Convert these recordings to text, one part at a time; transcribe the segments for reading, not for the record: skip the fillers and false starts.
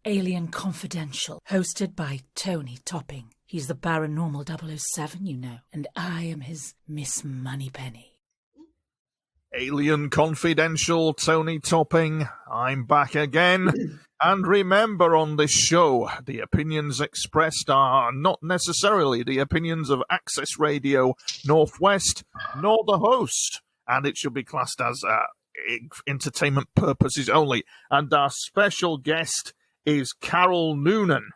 Alien Confidential, hosted by TONYTOPPING. He's the Paranormal 007, you know, and I am his Miss Moneypenny. Alien Confidential, TONYTOPPING. I'm back again. And remember, on this show, the opinions expressed are not necessarily the opinions of Access Radio Northwest, nor the host. And it should be classed as entertainment purposes only. And our special guest is Carol Noonan,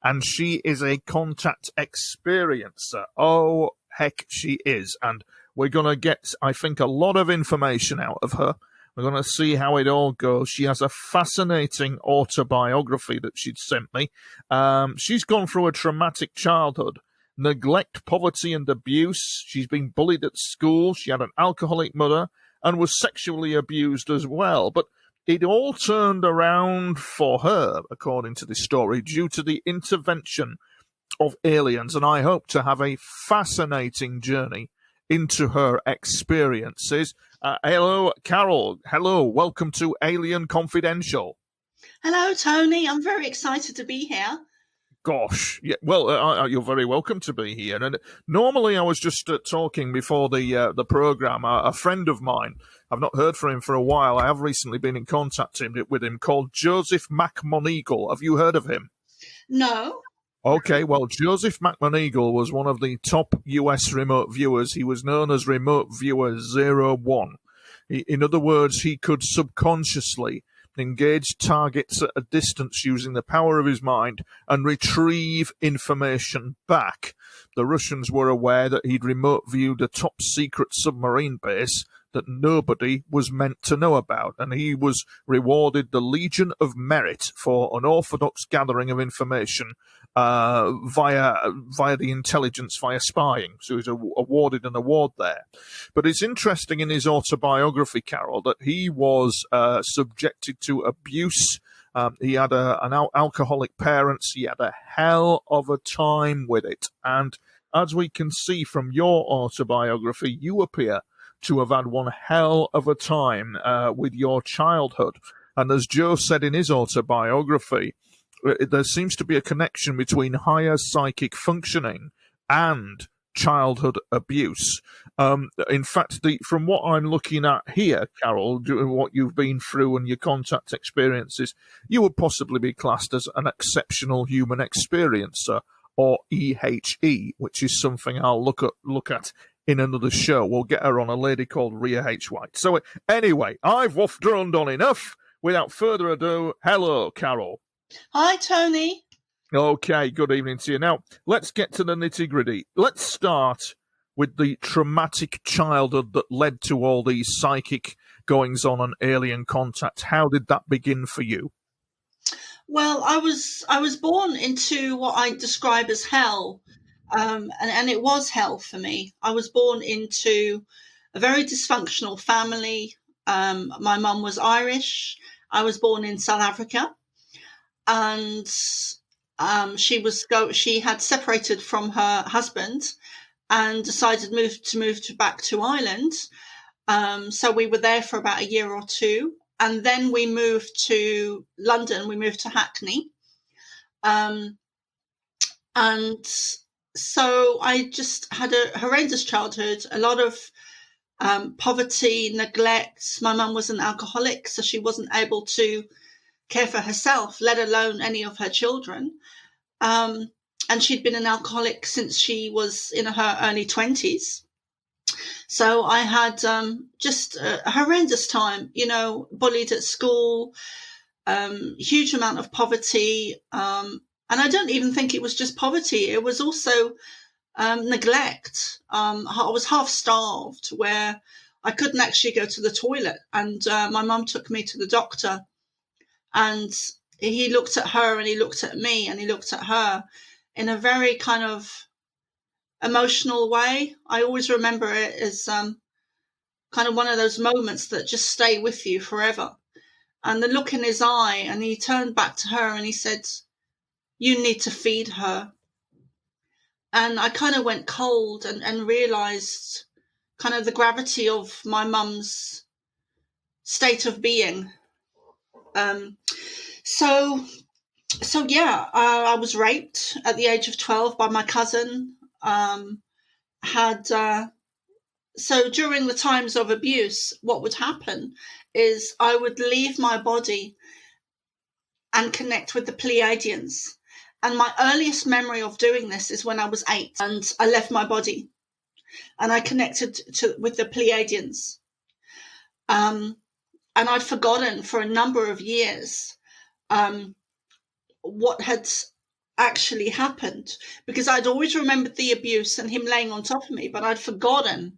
and she is a contact experiencer. Oh, heck, she is. And we're going to get, I think, a lot of information out of her. We're going to see how it all goes. She has a fascinating autobiography that she'd sent me. She's gone through a traumatic childhood, neglect, poverty, and abuse. She's been bullied at school. She had an alcoholic mother and was sexually abused as well. But it all turned around for her, according to this story, due to the intervention of aliens. And I hope to have a fascinating journey into her experiences. Hello, Carol. Hello. Welcome to Alien Confidential. Hello, Tony. I'm very excited to be here. Gosh. Yeah, well, you're very welcome to be here. And normally I was just talking before the program. A friend of mine, I've not heard from him for a while. I have recently been in contact with him, called Joseph McMoneagle. Have you heard of him? No. Okay, well, Joseph McMoneagle was one of the top US remote viewers. He was known as Remote Viewer 01. In other words, he could subconsciously engage targets at a distance using the power of his mind and retrieve information back. The Russians were aware that he'd remote viewed a top secret submarine base that nobody was meant to know about, and he was rewarded the Legion of Merit for unorthodox gathering of information via the intelligence, via spying. So he was awarded an award there. But it's interesting in his autobiography, Carol, that he was subjected to abuse. He had an alcoholic parents. He had a hell of a time with it. And as we can see from your autobiography, you appear to have had one hell of a time with your childhood. And as Joe said in his autobiography, there seems to be a connection between higher psychic functioning and childhood abuse. In fact, from what I'm looking at here, Carol, what you've been through and your contact experiences, you would possibly be classed as an exceptional human experiencer, or EHE, which is something I'll look at in another show. We'll get her on, a lady called Rhea H. White. So anyway, I've waffled on enough. Without further ado, hello, Carol. Hi, Tony. Okay, good evening to you. Now, let's get to the nitty-gritty. Let's start with the traumatic childhood that led to all these psychic goings-on and alien contact. How did that begin for you? Well, I was born into what I describe as hell, and it was hell for me. I was born into a very dysfunctional family. My mum was Irish. I was born in South Africa, and she had separated from her husband and decided to move back to Ireland. So we were there for about a year or two. And then we moved to London. We moved to Hackney. And so I just had a horrendous childhood, a lot of poverty, neglect. My mum was an alcoholic, so she wasn't able to care for herself, let alone any of her children. And she'd been an alcoholic since she was in her early 20s. So I had just a horrendous time, bullied at school, huge amount of poverty. And I don't even think it was just poverty. It was also neglect. I was half starved, where I couldn't actually go to the toilet. And my mum took me to the doctor, and he looked at her and he looked at me and he looked at her in a very kind of emotional way. I always remember it as kind of one of those moments that just stay with you forever. And the look in his eye, and he turned back to her and he said, "You need to feed her." And I kind of went cold and realized kind of the gravity of my mum's state of being. So So yeah, I was raped at the age of 12 by my cousin. Had So during the times of abuse, what would happen is I would leave my body and connect with the Pleiadians. And my earliest memory of doing this is when I was 8 and I left my body and I connected with the Pleiadians. And I'd forgotten for a number of years what had actually happened, because I'd always remembered the abuse and him laying on top of me, but I'd forgotten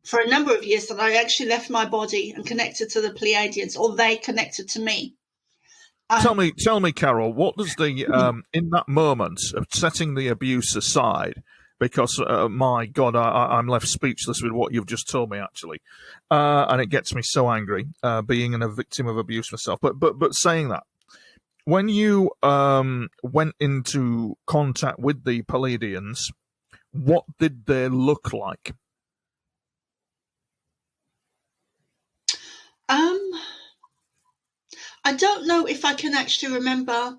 for a number of years that I actually left my body and connected to the Pleiadians, or they connected to me. Tell me, Carol, what does the in that moment of setting the abuse aside? Because my God, I'm left speechless with what you've just told me, actually, and it gets me so angry, being a victim of abuse myself. But saying that, when you went into contact with the Pleiadians, what did they look like? I don't know if I can actually remember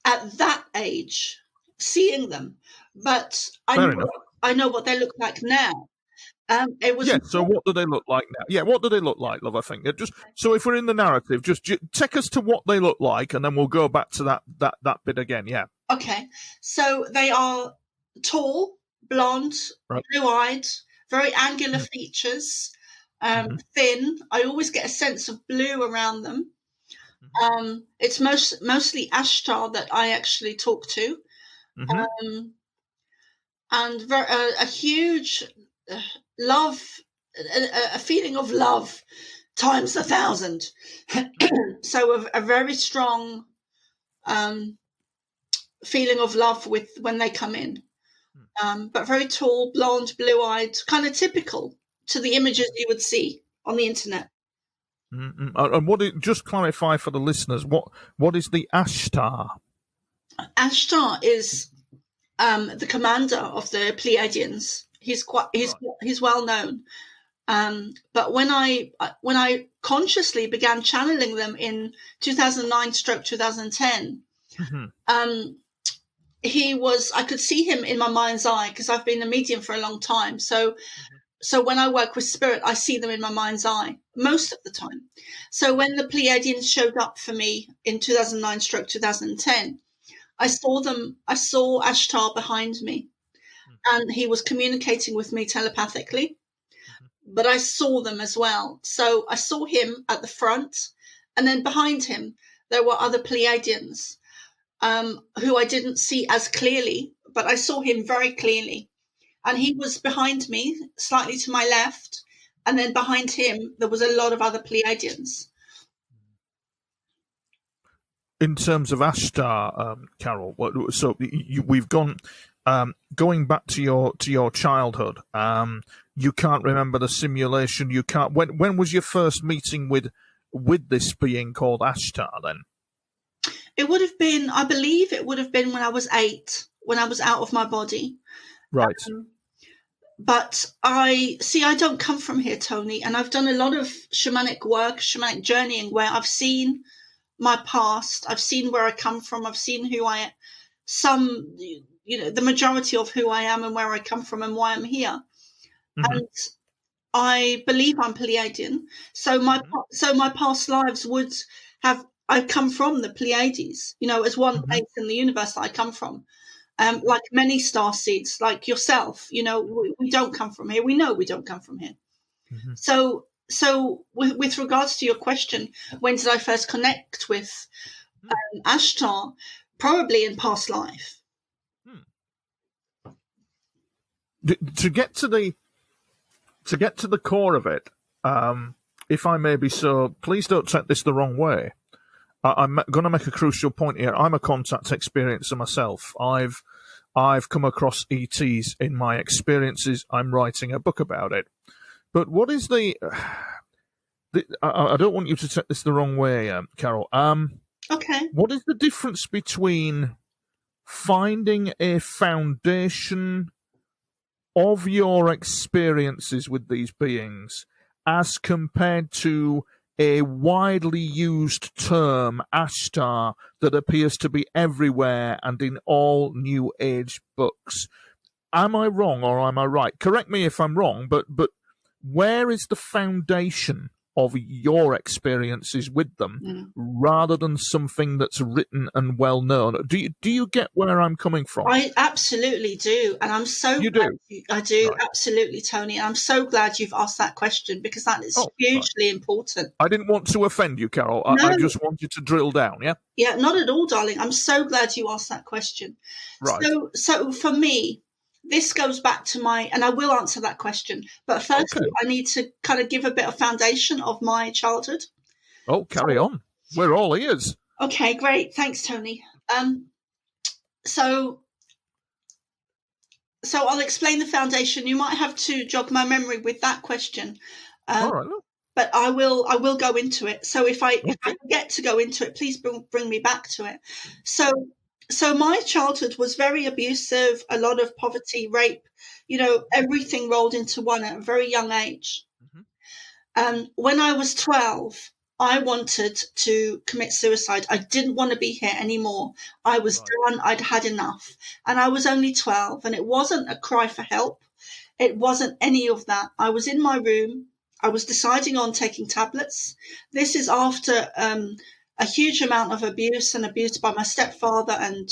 at that age seeing them, but I know what they look like now. It was So what do they look like now? Yeah, what do they look like, love? I think just so if we're in the narrative, just take us to what they look like, and then we'll go back to that bit again. Yeah. Okay. So they are tall, blonde, blue-eyed, very angular features. Thin. I always get a sense of blue around them. It's mostly Ashtar that I actually talk to, and a huge love, a feeling of love times 1,000. So a very strong feeling of love when they come in, but very tall, blonde, blue-eyed, kind of typical to the images you would see on the internet. And just clarify for the listeners, what is the Ashtar? Ashtar is the commander of the Pleiadians. He's well known. But when I consciously began channeling them in 2009/2010, I could see him in my mind's eye, because I've been a medium for a long time. So when I work with spirit, I see them in my mind's eye most of the time. So when the Pleiadians showed up for me in 2009/2010, I saw them. I saw Ashtar behind me, and he was communicating with me telepathically, but I saw them as well. So I saw him at the front, and then behind him, there were other Pleiadians who I didn't see as clearly, but I saw him very clearly. And he was behind me, slightly to my left, and then behind him, there was a lot of other Pleiadians. In terms of Ashtar, Carol, so we've gone going back to your childhood. You can't remember the simulation. You can't. When was your first meeting with this being called Ashtar? Then it would have been, I believe, when I was 8, when I was out of my body. Right. But I don't come from here, Tony, and I've done a lot of shamanic work, shamanic journeying, where I've seen my past, I've seen where I come from, I've seen who I am, the majority of who I am and where I come from and why I'm here. And I believe I'm Pleiadian. So my past lives would have, I come from the Pleiades, as one place in the universe that I come from. Like many starseeds, like yourself, we don't come from here. We know we don't come from here. So with regards to your question, when did I first connect with Ashtar? Probably in past life. To get to the core of it, if I may be so, please don't take this the wrong way. I'm going to make a crucial point here. I'm a contact experiencer myself. I've come across ETs in my experiences. I'm writing a book about it. But what is I don't want you to take this the wrong way, Carol. Okay. What is the difference between finding a foundation of your experiences with these beings as compared to a widely used term, Ashtar, that appears to be everywhere and in all New Age books. Am I wrong or am I right? Correct me if I'm wrong, but where is the foundation of your experiences with them rather than something that's written and well known? Do you get where I'm coming from? I absolutely do, and I'm so You glad do? I do, Right. absolutely, Tony. And I'm so glad you've asked that question, because that is Oh, hugely important. I didn't want to offend you, Carol. No. I just wanted to drill down, yeah? Yeah, not at all, darling. I'm so glad you asked that question. Right. So for me, this goes back to and I will answer that question. But firstly, Okay. I need to kind of give a bit of foundation of my childhood. Oh, carry on. We're all ears. Okay, great. Thanks, Tony. So I'll explain the foundation. You might have to jog my memory with that question. All right. Look. But I will go into it. So if I forget to go into it, please bring me back to it. So my childhood was very abusive, a lot of poverty, rape, everything rolled into one at a very young age. When I was 12, I wanted to commit suicide. I didn't want to be here anymore. I was done. I'd had enough. And I was only 12, and it wasn't a cry for help. It wasn't any of that. I was in my room. I was deciding on taking tablets. This is after a huge amount of abuse by my stepfather, and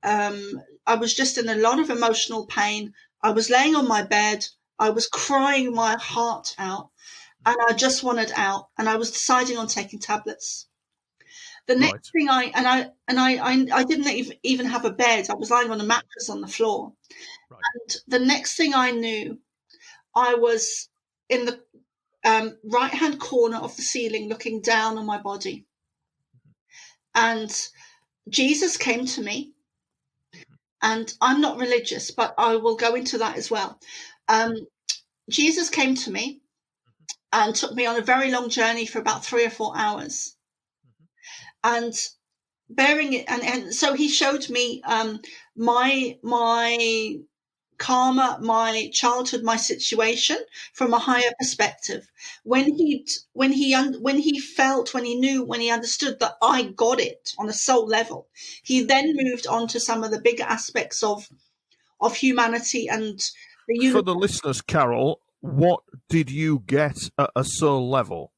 I was just in a lot of emotional pain. I was laying on my bed. I was crying my heart out, and I just wanted out, and I was deciding on taking tablets. The next thing I didn't even have a bed. I was lying on a mattress on the floor. Right. And the next thing I knew, I was in the right-hand corner of the ceiling looking down on my body. And Jesus came to me. And I'm not religious, but I will go into that as well. Jesus came to me and took me on a very long journey for about 3 or 4 hours. And bearing it, and so he showed me my karma, my childhood, my situation from a higher perspective. When he understood that I got it on a soul level, he then moved on to some of the bigger aspects of humanity and the universe. For the listeners, Carol, what did you get at a soul level?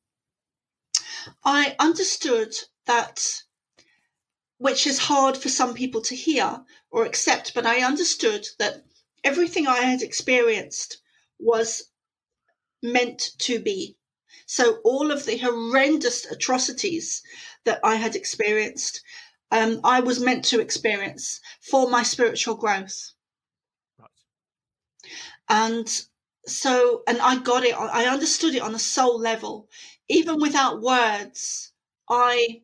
I understood that, which is hard for some people to hear or accept, but I understood that everything I had experienced was meant to be. So all of the horrendous atrocities that I had experienced, I was meant to experience for my spiritual growth. Right. And I got it. I understood it on a soul level, even without words. I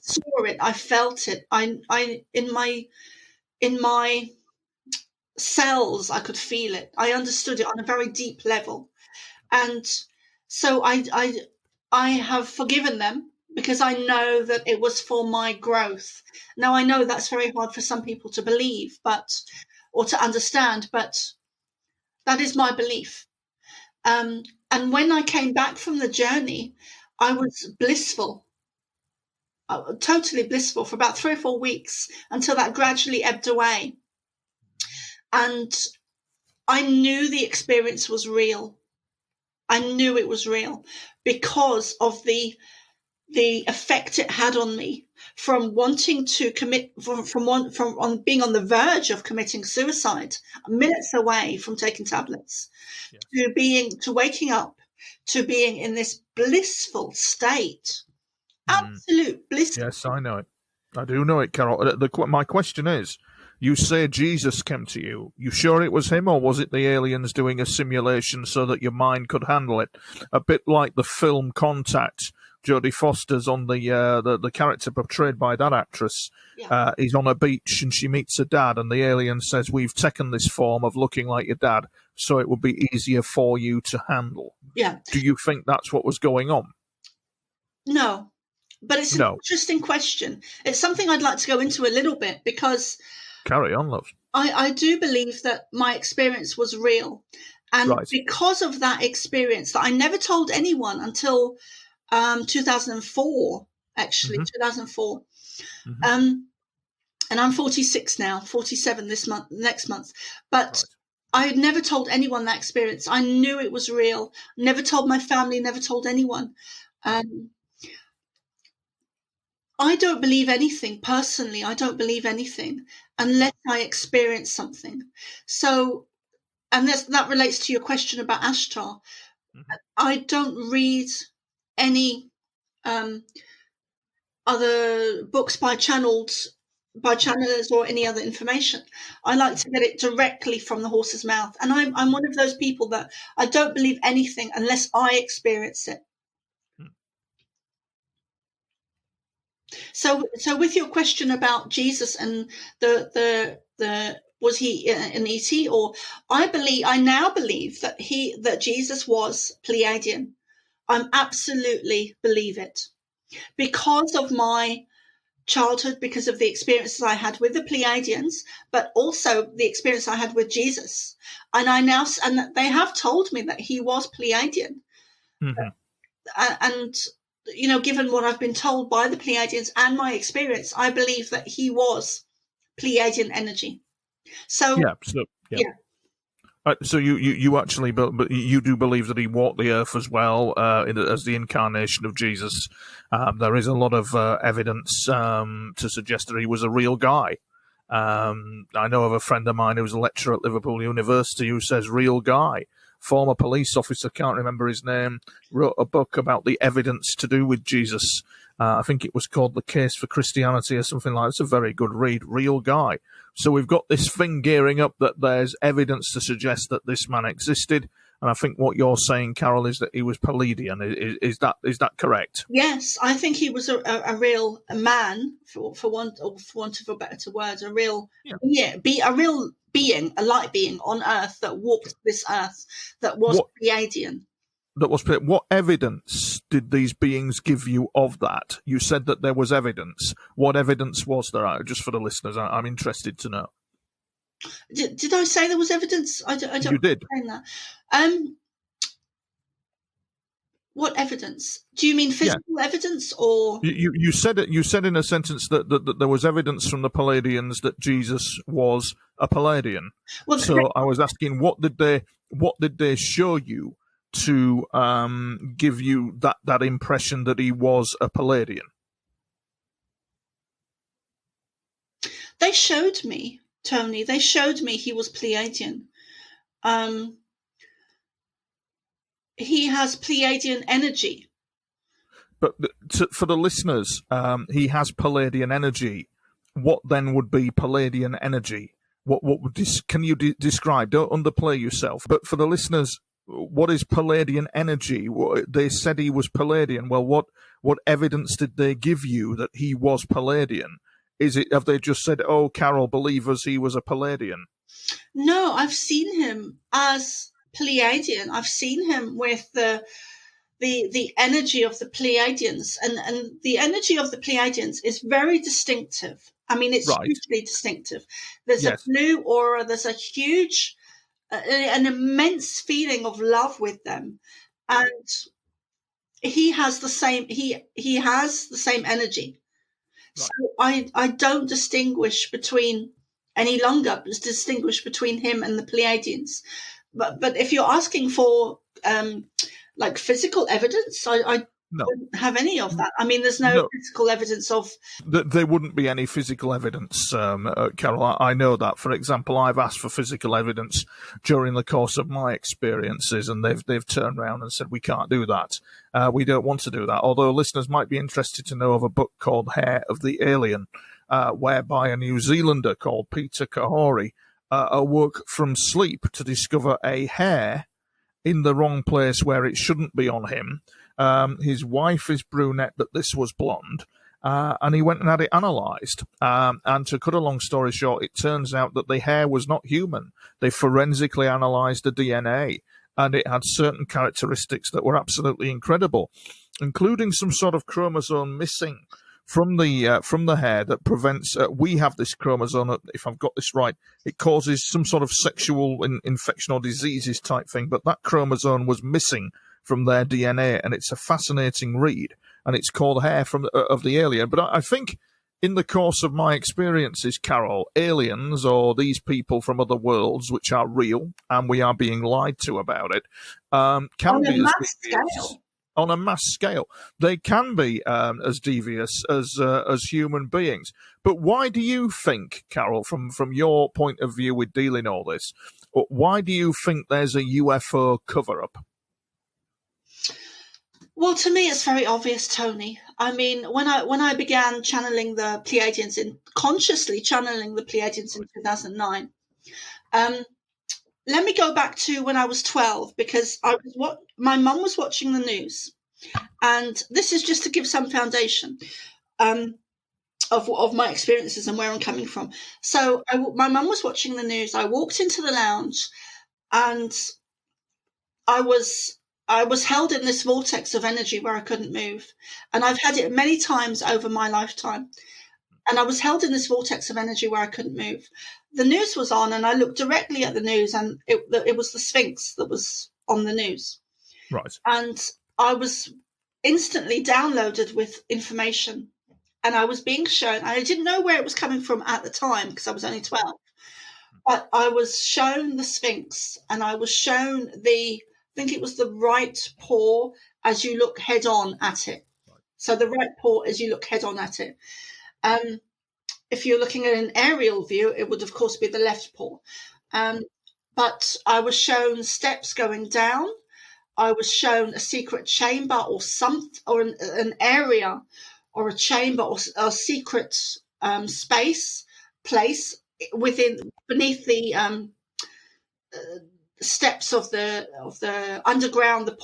saw it. I felt it. In my cells, I could feel it. I understood it on a very deep level. And so I have forgiven them, because I know that it was for my growth. Now, I know that's very hard for some people to believe, or to understand, but that is my belief. And when I came back from the journey, I was blissful, totally blissful for about 3 or 4 weeks, until that gradually ebbed away. And I knew the experience was real. I knew it was real because of the effect it had on me, from wanting to commit, from being on the verge of committing suicide, minutes away from taking tablets, to waking up, to being in this blissful state, absolute bliss. Yes, I know it. I do know it, Carol. My question is, you say Jesus came to you. You sure it was him, or was it the aliens doing a simulation so that your mind could handle it? A bit like the film Contact. Jodie Foster's on the character portrayed by that actress. Yeah. He's on a beach and she meets her dad, and the alien says, "We've taken this form of looking like your dad, so it would be easier for you to handle." Yeah. Do you think that's what was going on? No, but it's an interesting question. It's something I'd like to go into a little bit, because carry on, love. I do believe that my experience was real. And because of that experience that I never told anyone until 2004, actually, 2004. And I'm 46 now, 47 next month. But I had never told anyone that experience. I knew it was real. Never told my family, never told anyone. I don't believe anything, personally. I don't believe anything unless I experience something. So, and that relates to your question about Ashtar. I don't read any other books by channelers or any other information. I like to get it directly from the horse's mouth. And I'm one of those people that I don't believe anything unless I experience it. So with your question about Jesus and the was he an ET, or I now believe that Jesus was Pleiadian. I absolutely believe it because of my childhood, because of the experiences I had with the Pleiadians, but also the experience I had with Jesus. And they have told me that he was Pleiadian. And given what I've been told by the Pleiadians and my experience, I believe that he was Pleiadian energy. So So you actually, but you do believe that he walked the earth as well as the incarnation of Jesus. There is a lot of evidence to suggest that he was a real guy. I know of a friend of mine who's a lecturer at Liverpool University who says real guy. Former police officer, can't remember his name, wrote a book about the evidence to do with Jesus. I think it was called The Case for Christianity or something like that. It's a very good read, real guy. So we've got this thing gearing up that there's evidence to suggest that this man existed. And I think what you're saying, Carol, is that he was Pleiadian. Is that correct? Yes, I think he was a real man, for want of a better word, a real being, a light being on Earth that walked this Earth, that was Pleiadian. What evidence did these beings give you of that? You said that there was evidence. What evidence was there? Just for the listeners, I'm interested to know. Did I say there was evidence? I don't. You did. That. What evidence? Do you mean physical evidence, or you said it? You said in a sentence that there was evidence from the Pleiadians that Jesus was a Pleiadian. Well, so I was asking, what did they show you to give you that impression that he was a Pleiadian? They showed me, Tony. They showed me he was Pleiadian. He has Pleiadian energy. But for the listeners, he has Pleiadian energy. What then would be Pleiadian energy? What would can you describe? Don't underplay yourself. But for the listeners, what is Pleiadian energy? They said he was Pleiadian. Well, what evidence did they give you that he was Pleiadian? Have they just said, "Oh, Carol, believe us, he was a Pleiadian"? No, I've seen him as Pleiadian. I've seen him with the energy of the Pleiadians, and the energy of the Pleiadians is very distinctive. I mean, it's hugely distinctive. There's a blue aura. There's a huge, an immense feeling of love with them, and he has the same. He has the same energy. Right. So I don't distinguish between any longer. Distinguish between him and the Pleiadians. But if you're asking for like physical evidence, I don't have any of that. I mean, there's no physical evidence of... There wouldn't be any physical evidence, Carol. I know that. For example, I've asked for physical evidence during the course of my experiences, and they've turned around and said, we can't do that. We don't want to do that. Although listeners might be interested to know of a book called Hair of the Alien, whereby a New Zealander called Peter Kahori awoke from sleep to discover a hair in the wrong place where it shouldn't be on him. His wife is brunette, but this was blonde. And he went and had it analysed. And to cut a long story short, it turns out that the hair was not human. They forensically analysed the DNA, and it had certain characteristics that were absolutely incredible, including some sort of chromosome missing from the hair that prevents. We have this chromosome, if I've got this right, it causes some sort of sexual infection or diseases type thing, but that chromosome was missing from their DNA, and it's a fascinating read, and it's called Hair of the Alien. But I think in the course of my experiences, Carol, aliens, or these people from other worlds which are real, and we are being lied to about it, can be as devious. On a mass scale, they can be as devious as human beings. But why do you think, Carol, from your point of view with dealing all this, why do you think there's a UFO cover-up? Well, to me, it's very obvious, Tony. I mean, when I began channeling the Pleiadians, consciously channeling the Pleiadians in 2009, let me go back to when I was 12, because my mum was watching the news, and this is just to give some foundation of my experiences and where I'm coming from. So my mum was watching the news. I walked into the lounge, and I was held in this vortex of energy where I couldn't move, and I've had it many times over my lifetime. And I was held in this vortex of energy where I couldn't move. The news was on, and I looked directly at the news, and it was the Sphinx that was on the news. Right. And I was instantly downloaded with information, and I was being shown. I didn't know where it was coming from at the time because I was only 12. But I was shown the Sphinx, and I was shown I think it was the right paw as you look head on at it. Right. So the right paw as you look head on at it. If you're looking at an aerial view, it would, of course, be the left paw. But I was shown steps going down. I was shown a secret chamber or an area or a chamber or a secret place beneath the steps of the underground of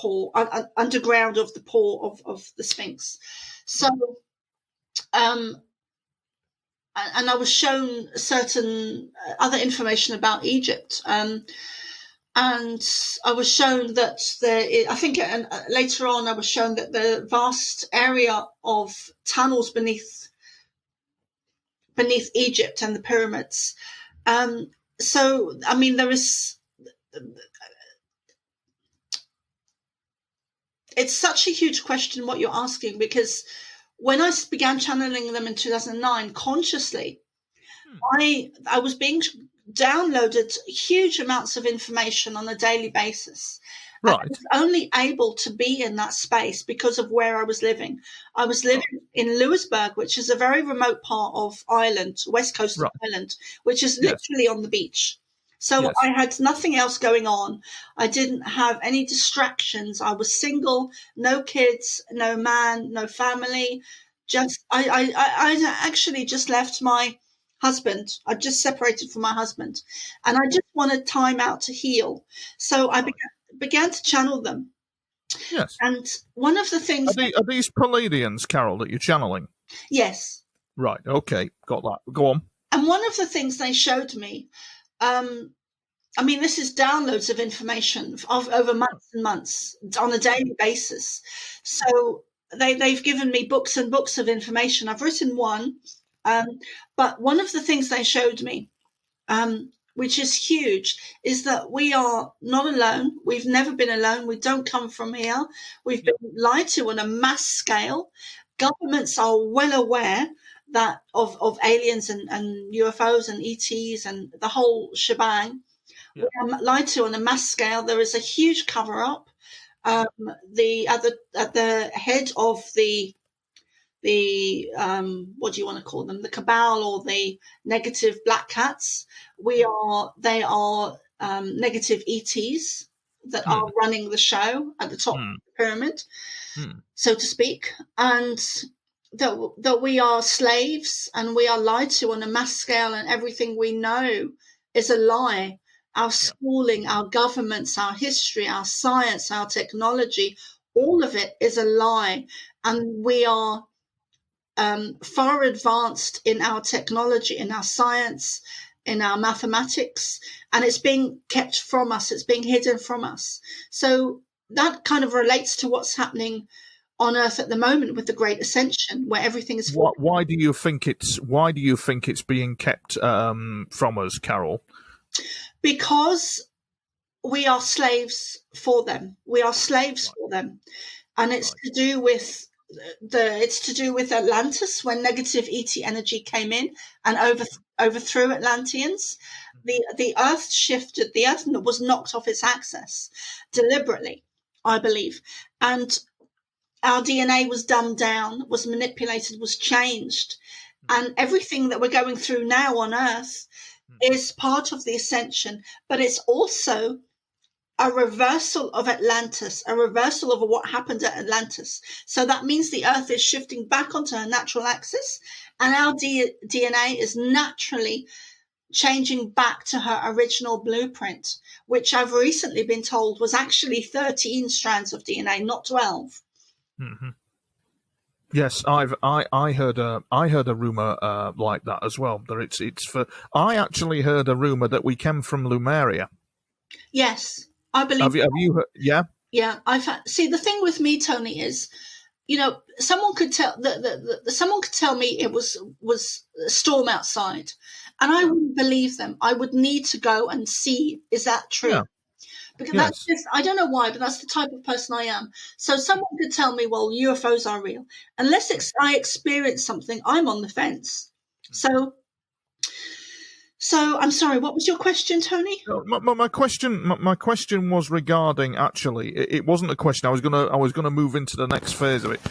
the paw of the Sphinx. So, and I was shown certain other information about Egypt, and I was shown that later on I was shown that the vast area of tunnels beneath Egypt and the pyramids. So, I mean, it's such a huge question what you're asking, because when I began channeling them in 2009 consciously, I was being downloaded huge amounts of information on a daily basis. Right. I was only able to be in that space because of where I was living. I was living in Louisburg, which is a very remote part of Ireland, west coast of Ireland, which is literally on the beach. So I had nothing else going on. I didn't have any distractions. I was single, no kids, no man, no family. I actually just left my husband. I just separated from my husband, and I just wanted time out to heal. So I began to channel them. Yes. And one of the things... Are these Pleiadians, Carol, that you're channeling? Yes. Right. Okay. Got that. Go on. And one of the things they showed me... I mean, this is downloads of information over months and months on a daily basis. So they've given me books and books of information. I've written one, but one of the things they showed me, which is huge, is that we are not alone. We've never been alone. We don't come from here. We've been lied to on a mass scale. Governments are well aware that of aliens and UFOs and ETs and the whole shebang. We are lied to on a mass scale. There is a huge cover-up. At the head of the what do you want to call them? The cabal or the negative black cats. They are negative ETs that are running the show at the top of the pyramid, so to speak, and that we are slaves and we are lied to on a mass scale, and everything we know is a lie. Our schooling, our governments, our history, our science, our technology, all of it is a lie. And we are far advanced in our technology, in our science, in our mathematics, and it's being kept from us. It's being hidden from us. So that kind of relates to what's happening on Earth at the moment with the Great Ascension, where everything is... Why do you think it's being kept from us, Carol? Because we are slaves for them. We are slaves for them. And it's to do with Atlantis, when negative ET energy came in and overthrew Atlanteans. The Earth shifted. The Earth was knocked off its axis deliberately, I believe, and our DNA was dumbed down, was manipulated, was changed, and everything that we're going through now on Earth is part of the ascension, but it's also a reversal of Atlantis, a reversal of what happened at Atlantis. So that means the Earth is shifting back onto her natural axis, and our DNA is naturally changing back to her original blueprint, which I've recently been told was actually 13 strands of DNA, not 12. Mm-hmm. Yes, I heard a rumor like that as well. That it's for. I actually heard a rumor that we came from Lemuria. Yes, I believe. Have you heard? Yeah. Yeah, see, the thing with me, Tony, is, someone could tell someone could tell me it was a storm outside, and I wouldn't believe them. I would need to go and see, is that true? Yeah. Because that's just, I don't know why, but that's the type of person I am. So someone could tell me, well, UFOs are real. Unless I experience something, I'm on the fence. So I'm sorry, what was your question, Tony? My question was regarding, actually, it wasn't a question. I was gonna move into the next phase of it.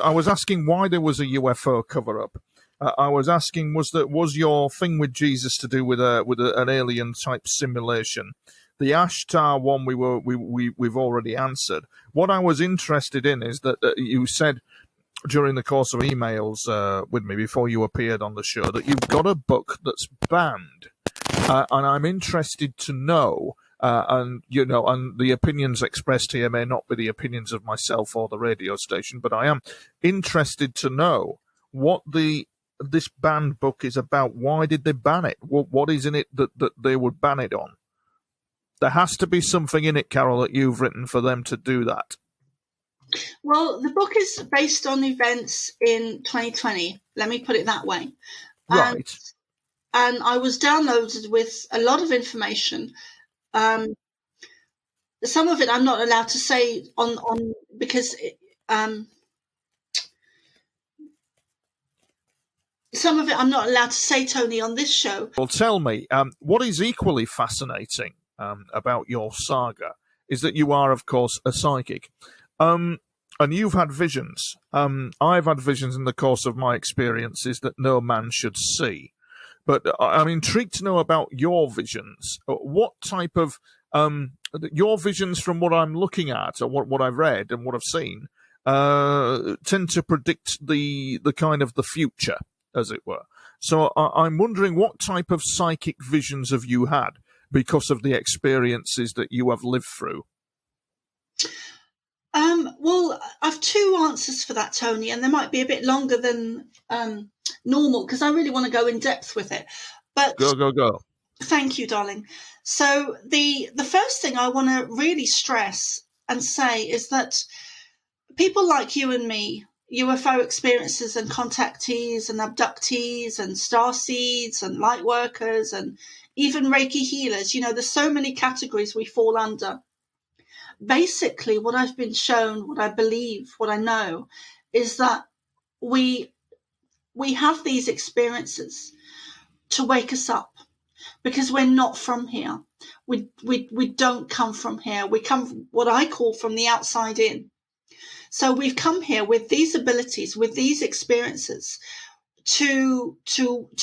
I was asking why there was a UFO cover up. I was asking, was your thing with Jesus to do with an alien type simulation? The Ashtar one we've already answered. What I was interested in is that you said during the course of emails with me before you appeared on the show that you've got a book that's banned, and I'm interested to know, and the opinions expressed here may not be the opinions of myself or the radio station, but I am interested to know what this banned book is about. Why did they ban it? What is in it that they would ban it on? There has to be something in it, Carol, that you've written for them to do that. Well, the book is based on events in 2020. Let me put it that way. Right. And I was downloaded with a lot of information. Some of it I'm not allowed to say on because some of it I'm not allowed to say, Tony, on this show. Well, tell me, what is equally fascinating about your saga is that you are, of course, a psychic. And you've had visions. I've had visions in the course of my experiences that no man should see. But I'm intrigued to know about your visions. What type of your visions, from what I'm looking at, or what I've read and what I've seen, tend to predict the kind of the future, as it were. So I'm wondering, what type of psychic visions have you had because of the experiences that you have lived through? Well, I've two answers for that, Tony, and they might be a bit longer than normal because I really want to go in depth with it. But go. Thank you, darling. So the first thing I want to really stress and say is that people like you and me, UFO experiencers and contactees and abductees and StarSeeds and light workers and even Reiki healers, there's so many categories we fall under. Basically, what I've been shown, what I believe, what I know, is that we have these experiences to wake us up, because we're not from here. We don't come from here. We come, what I call, from the outside in. So we've come here with these abilities, with these experiences, to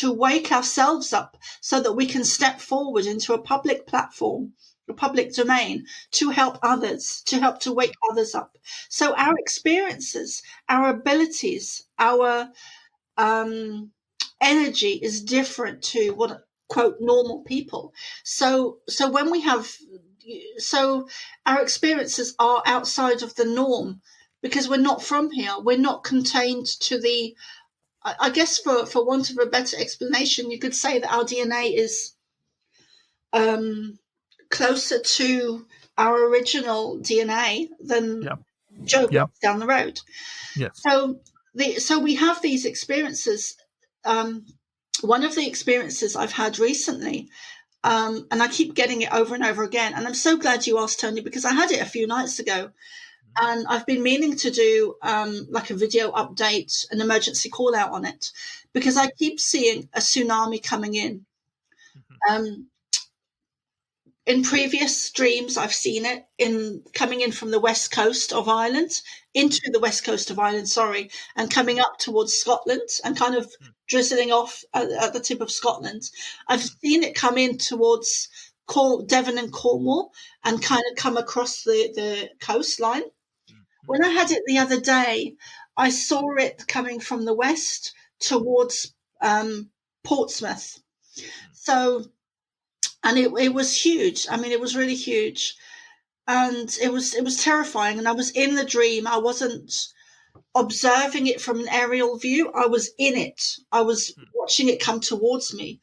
wake ourselves up so that we can step forward into a public platform, a public domain, to help others, to wake others up. So our experiences, our abilities, our energy is different to what, quote, normal people. So when we have, so our experiences are outside of the norm because we're not from here. We're not contained to the, I guess for want of a better explanation, you could say that our DNA is closer to our original DNA than Joe down the road. Yeah. So we have these experiences. One of the experiences I've had recently, And I keep getting it over and over again. And I'm so glad you asked, Tony, because I had it a few nights ago. And I've been meaning to do like a video update, an emergency call out on it, because I keep seeing a tsunami coming in. In previous dreams, I've seen it coming in from the west coast of Ireland, into the west coast of Ireland, and coming up towards Scotland and kind of drizzling off at the tip of Scotland. I've seen it come in towards Devon and Cornwall and kind of come across the coastline. When I had it the other day, I saw it coming from the west towards Portsmouth. So, and it was huge. I mean, it was really huge, and it was terrifying. And I was in the dream. I wasn't observing it from an aerial view. I was in it. I was watching it come towards me.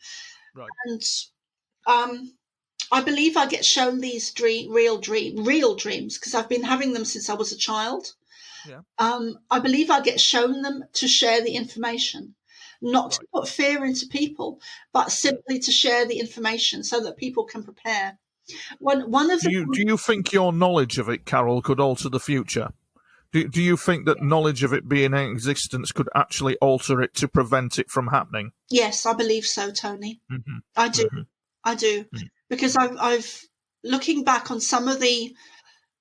Right. And I believe I get shown these real dreams, because I've been having them since I was a child. Yeah. I believe I get shown them to share the information, not to put fear into people, but simply to share the information so that people can prepare. Do you think your knowledge of it, Carol, could alter the future? Do you think that knowledge of it being in existence could actually alter it to prevent it from happening? Yes, I believe so, Tony. I do. I do. Because I've looking back on some of the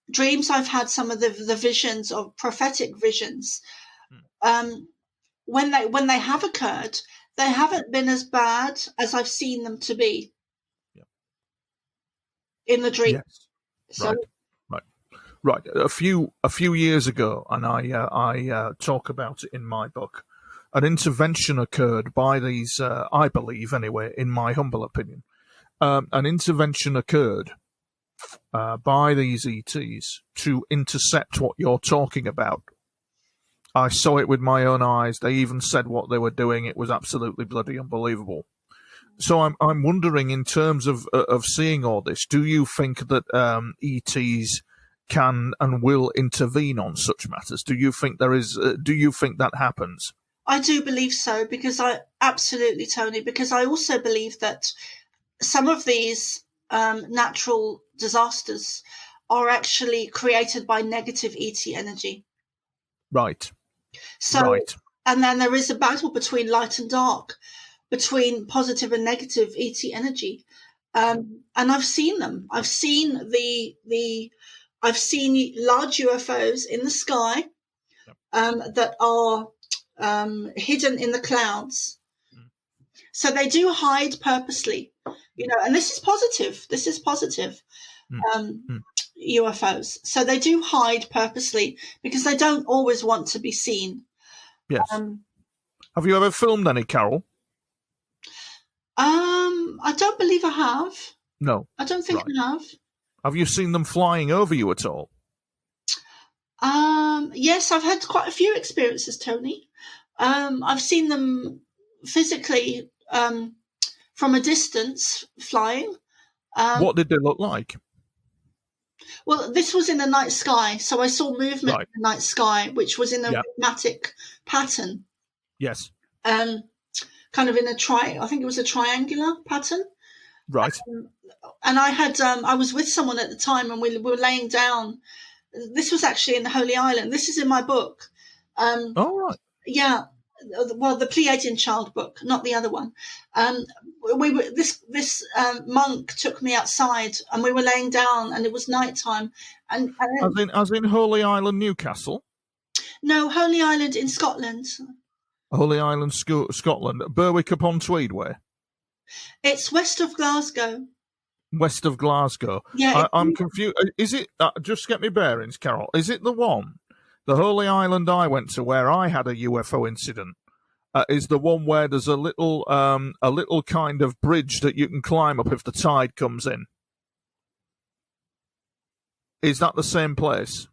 dreams I've had, some of the visions of prophetic visions, when they have occurred, they haven't been as bad as I've seen them to be in the dream. Yes. So, right. A few years ago, and I talk about it in my book. An intervention occurred by these, I believe, anyway, in my humble opinion. An intervention occurred by these ETs to intercept what you're talking about. I saw it with my own eyes. They even said what they were doing. It was absolutely bloody unbelievable. So I'm wondering, in terms of seeing all this, do you think that ETs can and will intervene on such matters? Do you think do you think that happens? I do believe so, because absolutely, Tony, because I also believe that some of these natural disasters are actually created by negative ET energy. Right. So, and then there is a battle between light and dark, between positive and negative ET energy. And I've seen them. I've seen I've seen large UFOs in the sky that are hidden in the clouds. So they do hide purposely, and this is positive. This is positive. UFOs. So they do hide purposely because they don't always want to be seen. Yes. Have you ever filmed any, Carol? I don't believe I have. No. I don't think I have. Have you seen them flying over you at all? Yes, I've had quite a few experiences, Tony. I've seen them physically from a distance flying. What did they look like? Well, this was in the night sky, so I saw movement in the night sky, which was in a rhythmic pattern. Yes. Kind of in I think it was a triangular pattern. Right. And I was with someone at the time, and we were laying down. This was actually in the Holy Island. This is in my book. Oh, right. Yeah. Well, the Pleiadian Child book, not the other one. This monk took me outside, and we were laying down, and it was nighttime. And as in Holy Island, Newcastle? No, Holy Island in Scotland. Holy Island, Scotland, Berwick-upon-Tweed way? It's west of Glasgow. West of Glasgow. Yeah, I'm confused. Is it? Just get me bearings, Carol. Is it the Holy Island I went to where I had a UFO incident? Is the one where there's a little kind of bridge that you can climb up if the tide comes in? Is that the same place?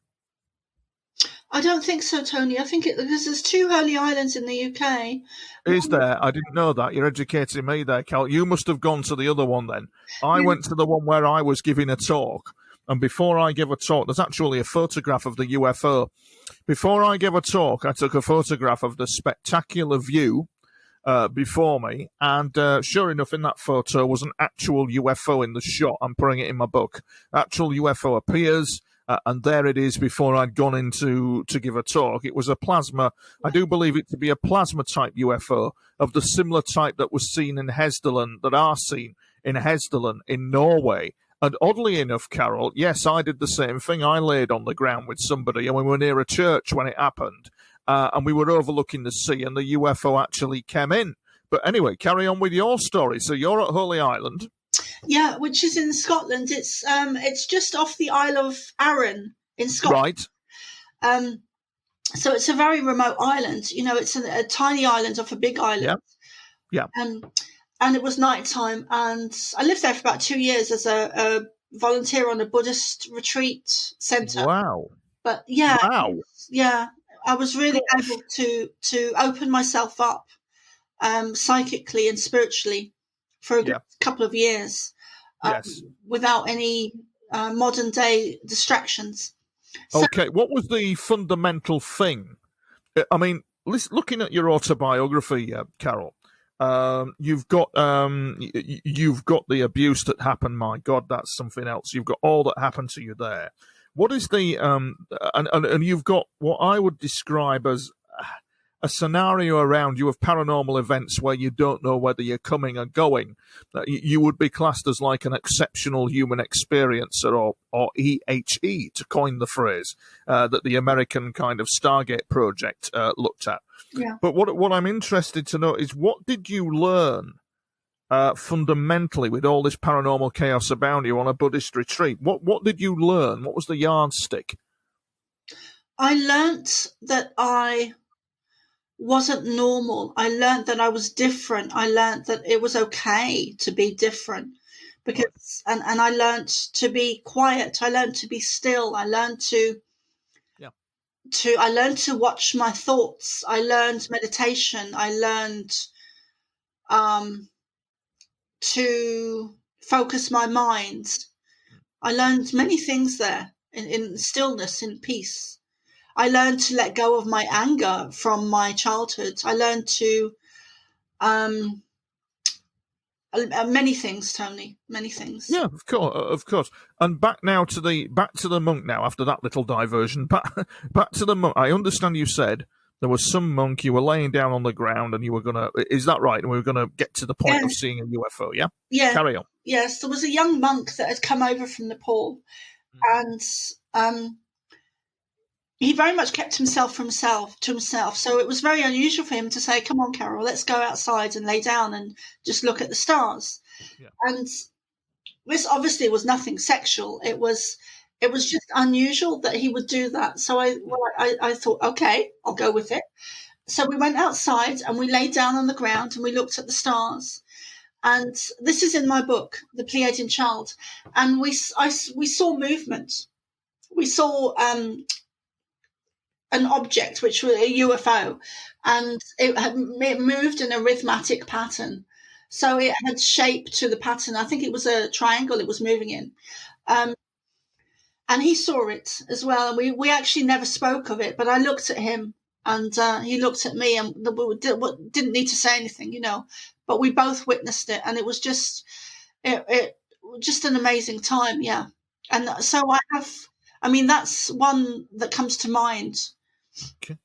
I don't think so, Tony. I think because there's two Holy Islands in the UK. Is there? I didn't know that. You're educating me there, Cal. You must have gone to the other one then. I went to the one where I was giving a talk. And before I give a talk, there's actually a photograph of the UFO. Before I give a talk, I took a photograph of the spectacular view before me, and sure enough, in that photo was an actual UFO in the shot. I'm putting it in my book. Actual UFO appears, and there it is before I'd gone in to give a talk. It was a plasma. I do believe it to be a plasma-type UFO of the similar type that was seen in Hesdalen, that are seen in Hesdalen in Norway. And oddly enough, Carol, yes, I did the same thing. I laid on the ground with somebody, and we were near a church when it happened. And we were overlooking the sea, and the UFO actually came in. But anyway, carry on with your story. So you're at Holy Island. Yeah, which is in Scotland. It's just off the Isle of Arran in Scotland. Right. So it's a very remote island. You know, it's a tiny island off a big island. Yeah. And it was nighttime, and I lived there for about 2 years as a volunteer on a Buddhist retreat centre. Wow. But yeah. Wow. Yeah. I was really able to open myself up psychically and spiritually for a good couple of years without any modern day distractions. Okay, what was the fundamental thing? I mean, looking at your autobiography, Carol, you've got the abuse that happened. My God, that's something else. You've got all that happened to you there. What is the and you've got what I would describe as a scenario around you of paranormal events where you don't know whether you're coming or going. You would be classed as like an exceptional human experiencer, or EHE, to coin the phrase that the American kind of Stargate project looked at. Yeah. But what I'm interested to know is, what did you learn fundamentally with all this paranormal chaos about you on a Buddhist retreat? What did you learn? What was the yardstick? I learnt that I wasn't normal. I learnt that I was different. I learnt that it was okay to be different, because and I learnt to be quiet. I learnt to be still. I learnt to watch my thoughts. I learned meditation. I learned to focus my mind. I learned many things there in stillness, in peace. I learned to let go of my anger from my childhood. I learned to many things, Tony, many things. Yeah, of course. And back to the monk now, after that little diversion. Back to the monk. I understand you said there was some monk, you were laying down on the ground and you were going to, is that right? And we were going to get to the point of seeing a UFO, yeah? Yeah. Carry on. Yes, there was a young monk that had come over from Nepal, and he very much kept himself to himself. So it was very unusual for him to say, "Come on, Carol, let's go outside and lay down and just look at the stars." Yeah. And this obviously was nothing sexual. It was just unusual that he would do that. So I thought, okay, I'll go with it. So we went outside and we lay down on the ground and we looked at the stars. And this is in my book, The Pleiadian Child. And we saw movement. We saw an object, which was a UFO, and it moved in a rhythmic pattern. So it had shape to the pattern. I think it was a triangle it was moving in. And he saw it as well. And we actually never spoke of it, but I looked at him and he looked at me, and we didn't need to say anything, but we both witnessed it. And it was just an amazing time. Yeah. And so that's one that comes to mind. Okay.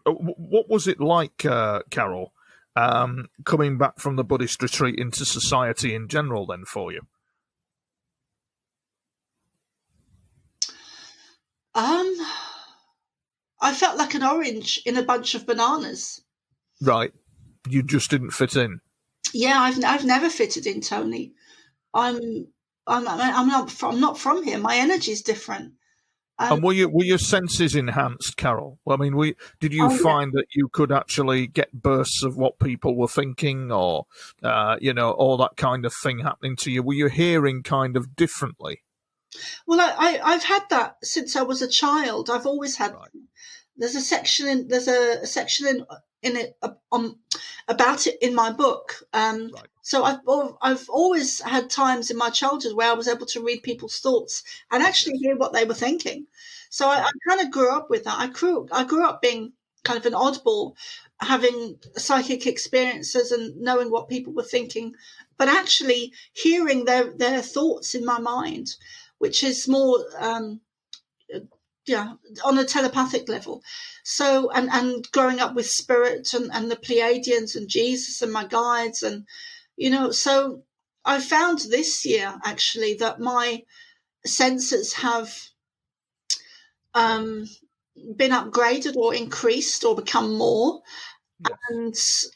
What was it like, Carol, coming back from the Buddhist retreat into society in general then for you? I felt like an orange in a bunch of bananas. Right. You just didn't fit in. Yeah, I've never fitted in, Tony. I'm not from here. My energy's different. And were your senses enhanced, Carol? I mean, did you find that you could actually get bursts of what people were thinking, or all that kind of thing happening to you? Were you hearing kind of differently? Well, I've had that since I was a child. I've always had. Right. There's a section in it about it in my book. Right. So I've always had times in my childhood where I was able to read people's thoughts and actually hear what they were thinking. So I kind of grew up with that. I grew up being kind of an oddball, having psychic experiences and knowing what people were thinking, but actually hearing their thoughts in my mind, which is more on a telepathic level. So and growing up with spirit and the Pleiadians and Jesus and my guides, and so I found this year actually that my senses have been upgraded or increased or become more. Yes.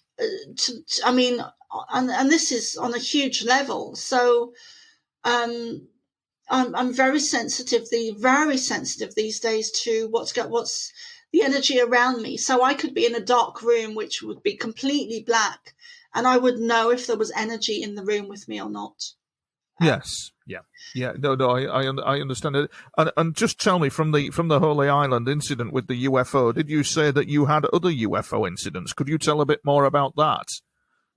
And this is on a huge level. So I'm very sensitive these days to what's the energy around me. So I could be in a dark room which would be completely black, and I would know if there was energy in the room with me or not. Yes. Yeah. No. I understand it. And just tell me, from the Holy Island incident with the UFO, did you say that you had other UFO incidents? Could you tell a bit more about that?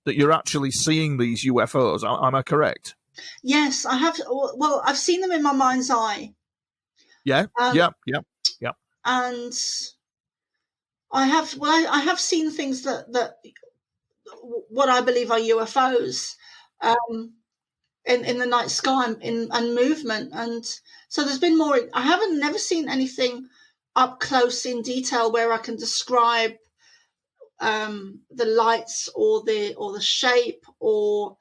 That you're actually seeing these UFOs? Am I correct? Yes, I have. Well, I've seen them in my mind's eye. Yeah. Yeah. And I have. Well, I have seen things that what I believe are UFOs. In the night sky and movement, and so there's been more. I haven't never seen anything up close in detail where I can describe the lights or the shape or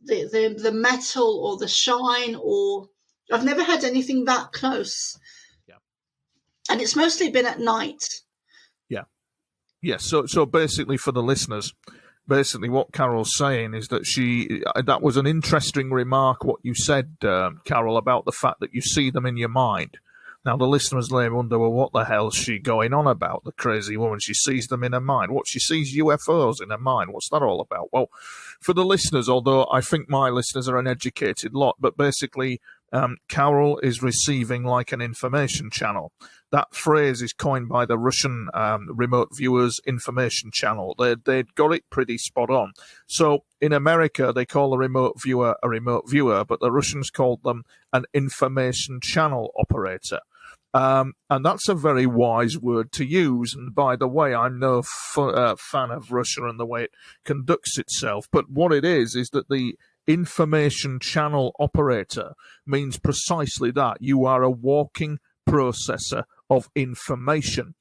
the metal or the shine, or I've never had anything that close. Yeah, and it's mostly been at night. Yeah. So basically, for the listeners, basically what Carol's saying is that that was an interesting remark, what you said, Carol, about the fact that you see them in your mind. Now, the listeners may wonder, well, what the hell's she going on about, the crazy woman? She sees them in her mind. What, she sees UFOs in her mind? What's that all about? Well, for the listeners, although I think my listeners are an educated lot, but basically Carol is receiving like an information channel. That phrase is coined by the Russian remote viewers information channel. They'd got it pretty spot on. So in America, they call a remote viewer a remote viewer, but the Russians called them an information channel operator. And that's a very wise word to use. And by the way, I'm no fan of Russia and the way it conducts itself. But what it is that the information channel operator means precisely that. You are a walking processor of information.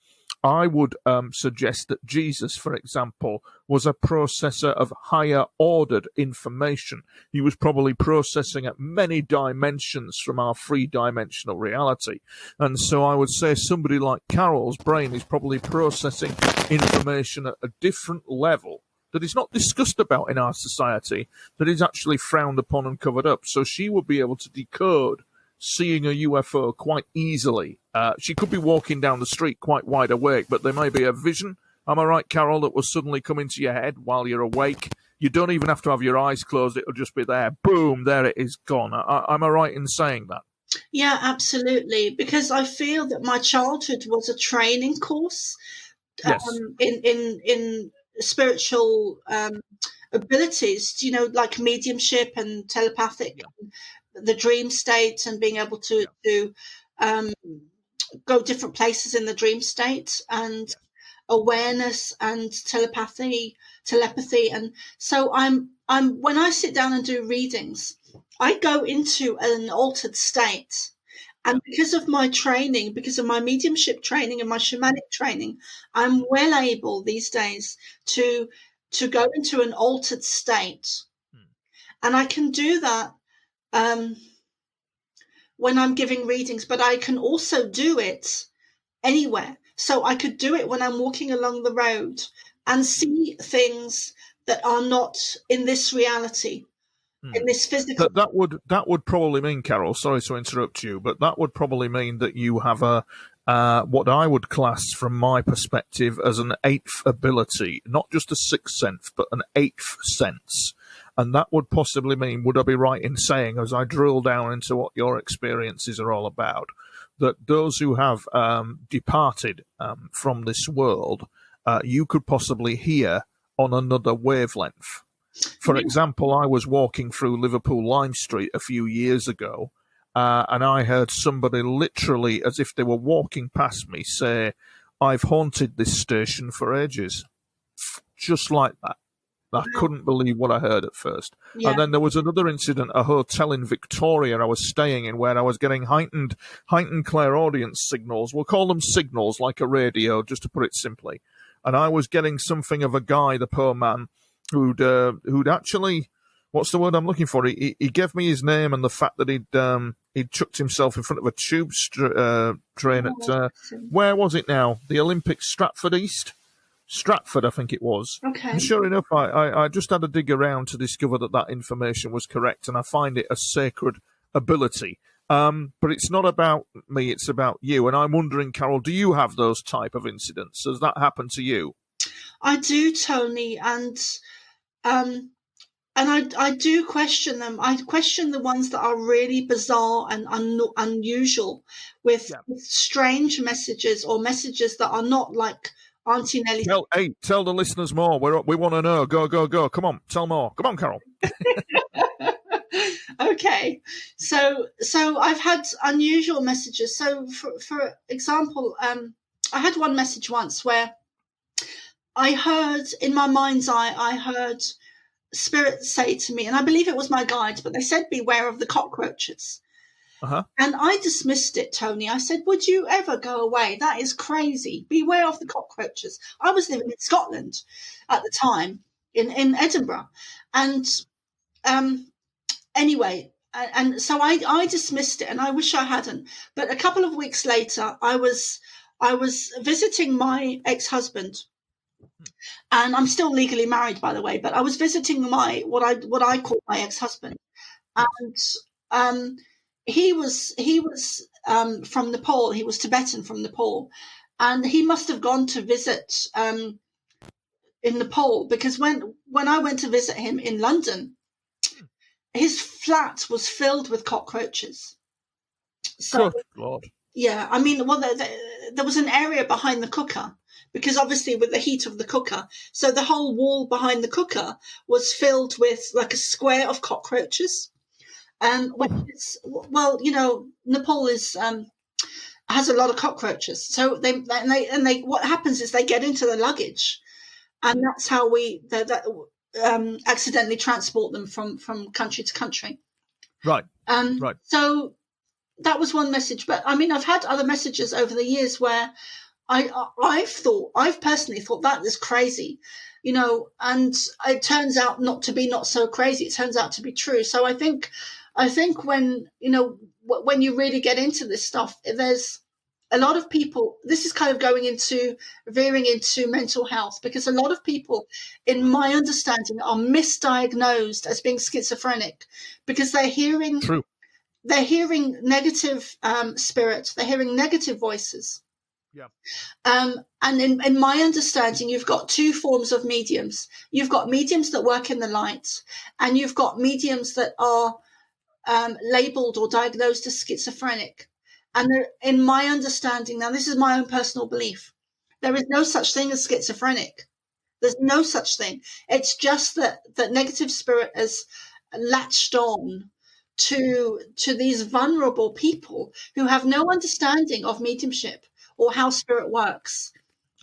I would suggest that Jesus, for example, was a processor of higher ordered information. He was probably processing at many dimensions from our three-dimensional reality. And so I would say somebody like Carol's brain is probably processing information at a different level that is not discussed about in our society, that is actually frowned upon and covered up. So she would be able to decode seeing a UFO quite easily. She could be walking down the street quite wide awake, but there may be a vision, am I right, Carol, that will suddenly come into your head while you're awake. You don't even have to have your eyes closed. It'll just be there. Boom, there it is, gone. Am I right in saying that? Yeah, absolutely. Because I feel that my childhood was a training course in spiritual abilities, like mediumship and telepathic, the dream state, and being able to go different places in the dream state, and awareness and telepathy. And so I'm when I sit down and do readings, I go into an altered state. And because of my training, because of my mediumship training and my shamanic training, I'm well able these days to go into an altered state. And I can do that when I'm giving readings, but I can also do it anywhere. So I could do it when I'm walking along the road and see things that are not in this reality. In this physical. That would probably mean, Carol, sorry to interrupt you, but that would probably mean that you have a what I would class from my perspective as an eighth ability, not just a sixth sense, but an eighth sense. And that would possibly mean, would I be right in saying, as I drill down into what your experiences are all about, that those who have departed from this world, you could possibly hear on another wavelength. For example, I was walking through Liverpool Lime Street a few years ago, and I heard somebody literally, as if they were walking past me, say, I've haunted this station for ages. Just like that. I couldn't believe what I heard at first. Yeah. And then there was another incident, a hotel in Victoria I was staying in, where I was getting heightened clairaudience signals. We'll call them signals, like a radio, just to put it simply. And I was getting something of a guy, the poor man, who'd actually, what's the word I'm looking for? He gave me his name and the fact that he'd chucked himself in front of a tube train at, where was it now? The Olympics, Stratford East? Stratford, I think it was. Okay. And sure enough, I just had to dig around to discover that information was correct, and I find it a sacred ability. But it's not about me, it's about you. And I'm wondering, Carol, do you have those type of incidents? Does that happen to you? I do, Tony, and I do question them. I question the ones that are really bizarre and unusual, with strange messages, or messages that are not like Auntie Nelly. Tell the listeners more. We want to know. Go. Come on, tell more. Come on, Carol. Okay, so I've had unusual messages. So, for example, I had one message once where I heard, in my mind's eye, I heard Spirit say to me, and I believe it was my guides, but they said, "Beware of the cockroaches." Uh-huh. And I dismissed it, Tony. I said, would you ever go away? That is crazy. Beware of the cockroaches. I was living in Scotland at the time, in Edinburgh. And anyway, and so I dismissed it, and I wish I hadn't. But a couple of weeks later, I was visiting my ex-husband. And I'm still legally married, by the way, but I was visiting what I call my ex-husband. And he was from Nepal. He was Tibetan from Nepal, and he must have gone to visit in Nepal, because when I went to visit him in London, his flat was filled with cockroaches. So, good Lord. Yeah, I mean, well, there was an area behind the cooker, because obviously with the heat of the cooker, so the whole wall behind the cooker was filled with like a square of cockroaches. Which is, well, Nepal has a lot of cockroaches. So they what happens is they get into the luggage, and that's how we accidentally transport them from country to country. Right. Right. So that was one message. But I mean, I've had other messages over the years where I've personally thought that is crazy. And it turns out not so crazy. It turns out to be true. So I think when you really get into this stuff, there's a lot of people, this is kind of veering into mental health, because a lot of people, in my understanding, are misdiagnosed as being schizophrenic, because they're hearing negative spirits, they're hearing negative voices. Yeah. And in my understanding, you've got two forms of mediums. You've got mediums that work in the light, and you've got mediums that are labeled or diagnosed as schizophrenic. And in my understanding, now this is my own personal belief, there is no such thing as schizophrenic. There's no such thing. It's just that negative spirit has latched on to these vulnerable people who have no understanding of mediumship or how spirit works.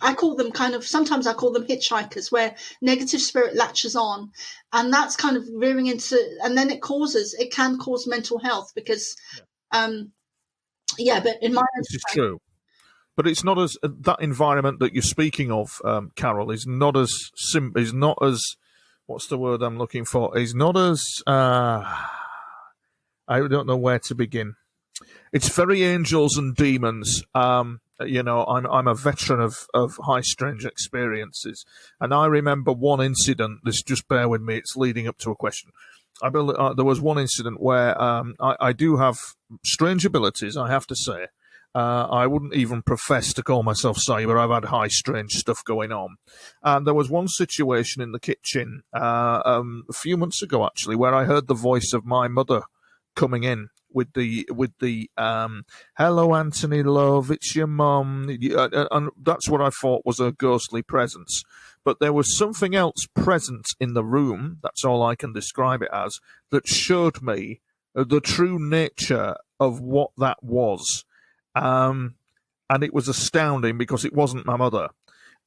Sometimes I call them hitchhikers, where negative spirit latches on, and that's kind of veering into, and then it can cause mental health, because, but in my this is true, but it's not as that environment that you're speaking of, Carol, is not as what's the word I'm looking for? Is not as I don't know where to begin. It's very angels and demons. I'm a veteran of high strange experiences, and I remember one incident. Just bear with me; it's leading up to a question. There was one incident where I do have strange abilities, I have to say. I wouldn't even profess to call myself psychic, but I've had high strange stuff going on. And there was one situation in the kitchen a few months ago, actually, where I heard the voice of my mother coming in with the hello Anthony love, it's your mum, and that's what I thought was a ghostly presence. But there was something else present in the room, that's all I can describe it as, that showed me the true nature of what that was. And and it was astounding because it wasn't my mother.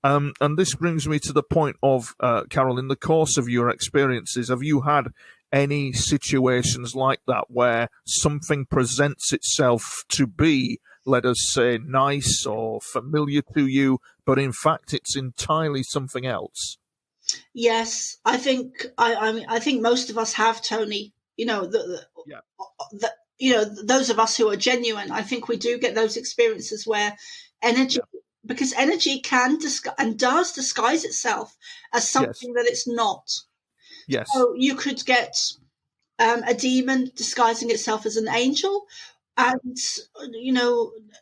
And this brings me to the point of, Carol, in the course of your experiences, have you had any situations like that where something presents itself to be, let us say, nice or familiar to you, but in fact it's entirely something else? Yes, I think I think most of us have, Tony. You know, Yeah. those of us who are genuine, I think we do get those experiences where energy, because energy can and does disguise itself as something that it's not. Yes. So you could get a demon disguising itself as an angel, and